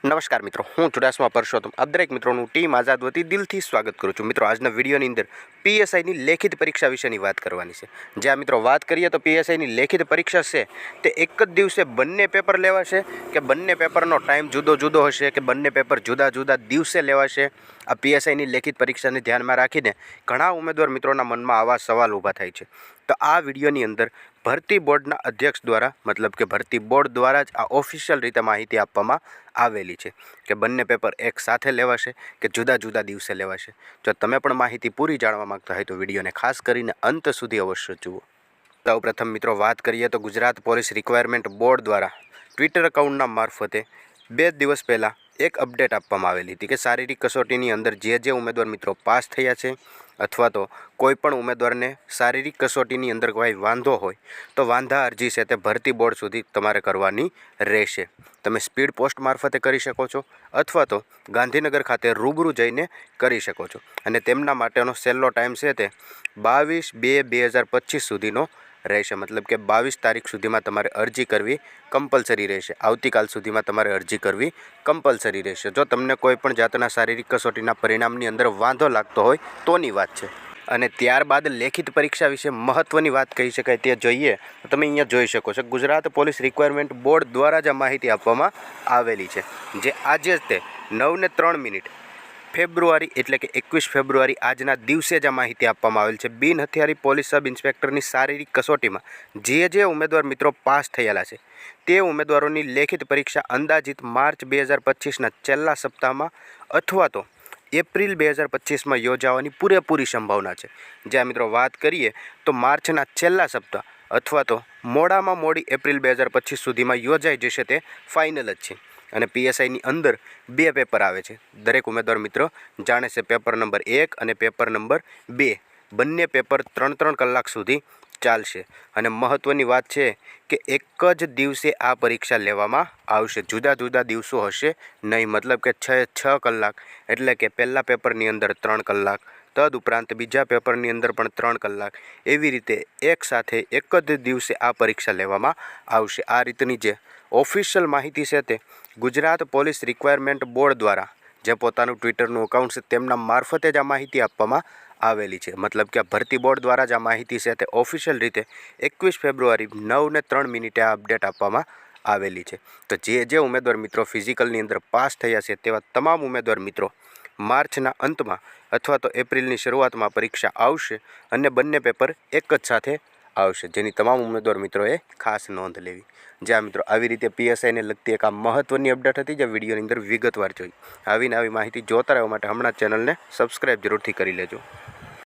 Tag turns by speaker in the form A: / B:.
A: नमस्कार मित्रों, हूँ चुडासमा परसोत्तम आप दरेक मित्रों टीम आज़ाद वती दिलथी स्वागत करूँ छूँ। मित्रों आज वीडियोनी अंदर पीएसआई लेखित परीक्षा विषयनी बात करवानी छे। ज्यां मित्रों बात करिए तो पीएसआई लेखित परीक्षा है ते एक ज दिवसे बंने पेपर लेवाशे के बंने पेपरनो टाइम जुदो जुदो हशे के बंने पेपर जुदा जुदा दिवसे लेवाशे। आ पीएसआई लेखित परीक्षा ने ध्यान में राखीने घणा उम्मीदवार मित्रों मन में आवा सवाल ऊभा थाय छे। तो आ विडियोनी अंदर भर्ती बोर्डना अध्यक्ष द्वारा मतलब के भर्ती बोर्ड द्वारा ज आ ऑफिशियल रीते माहिती आपवामां आवेली छे कि बंने पेपर एक साथे लेवाशे कि जुदा जुदा दिवसे लेवाशे। जो तमे पण माहिती पूरी जाणवा मांगता होय तो विडियोने खास करीने अंत सुधी अवश्य जुओ। सौ प्रथम मित्रों बात करिए तो गुजरात पोलीस रिक्वायरमेंट बोर्ड द्वारा ट्विटर अकाउंटना मार्फते 2 दिवस पहला एक अपडेट आपवामां आवेली हती कि शारीरिक कसोटीनी अंदर जे उम्मीदवार मित्रों पास थया छे अथवा तो कोईपण उम्मीदवारने शारीरिक कसोटीनी अंदर कोई वांधो होय तो वांधा अरजी छे ते भर्ती बोर्ड सुधी तमारे करवानी रहेशे। तमे स्पीड पोस्ट मार्फते करी शको छो अथवा तो गांधीनगर खाते रूबरू जईने करी शको छो अने तेमना माटेनो छेल्लो टाइम छे ते 22/2/2025 सुधीनो रहेशे। मतलब के 22 तारीख सुधीमां तमारे अरजी करवी कम्पलसरी रहेशे। आवतीकाल सुधीमां तमारे अरजी करवी कम्पलसरी रहेशे। जो तमने कोईपण जातना शारीरिक कसोटीना परिणामनी अंदर वांधो लागतो होय तोनी वात छे। अने त्यारबाद लेखित परीक्षा विषे महत्वनी बात कही शकाय ते जोईए तो तमे अहींया जोई शको छो। गुजरात पोलीस रिक्वायरमेंट बोर्ड द्वारा ज माहिती आपवामां आवेली छे जे आजे ज ते 9:03 फेब्रुआरी एटले के 21 फेब्रुआरी आजना दिवसे ज माहिती आपवामां आवेल छे। बिन हथियारी पोलीस सब इंस्पेक्टरनी शारीरिक कसोटीमां जे उम्मीदवार मित्रों पास थयेला छे ते उम्मीदवारोनी लेखित परीक्षा अंदाजित मार्च 2025 ना छेल्ला सप्ताहमां अथवा तो एप्रिल 2025 में योजावानी पूरेपूरी संभावना है। ज्यां मित्रों बात करिए तो मार्चना छेल्ला सप्ताह अथवा तो मोडामां मोडी एप्रिल 2025 सुधीमां योजाई जशे ते फाइनल ज छे। अने पीएसआई अंदर 2 पेपर आवे छे। दरेक उम्मीदवार मित्रों जाणे छे पेपर नंबर 1 और पेपर नंबर 2 बंने पेपर 3-3 कलाक सुधी चालशे। अने महत्वनी बात है कि एक ज दिवसे आ परीक्षा लेवामां आवशे, जुदा जुदा दिवसों हशे नहीं। मतलब के 6 कलाक एटले के पहला पेपरनी अंदर 3 कलाक तद उपरांत बीजा पेपरनी अंदर पण 3 कलाक एवी रीते एक साथे एक ज दिवसे आ परीक्षा लेवामां आवशे। आ रीतनी जे ऑफिशियल माहिती छे ते गुजरात पोलीस रिक्वायरमेंट बोर्ड द्वारा जे पोतानुं ट्विटरनुं अकाउंट छे तेमना मार्फते ज आ माहिती आपवामां आवेली छे। मतलब कि भर्ती बोर्ड द्वारा ज माहिती है ऑफिशियल रीते 21 फेब्रुआरी 9:03 आ अपडेट आपवामां आवेली छे। तो जे उम्मीदवार मित्रों फिजिकलनी अंदर पास थया छे तेवा तमाम उम्मीदवार मित्रों मार्चना अंतमां अथवा तो एप्रिलनी शरूआतमां परीक्षा आवशे अने बंने पेपर एक ज साथे आवशे, जेनी तमाम उम्मीदवार मित्रोए खास नोंध लेवी। ज्यां मित्रों आवी रीते पीएसआई ने लगती एक आ महत्वनी अपडेट हती जे विडियोनी अंदर विगतवार जोई। आवी नवी माहिती जोता रहेवा माटे हमणां चेनलने सब्सक्राइब जरूरथी करी लेजो।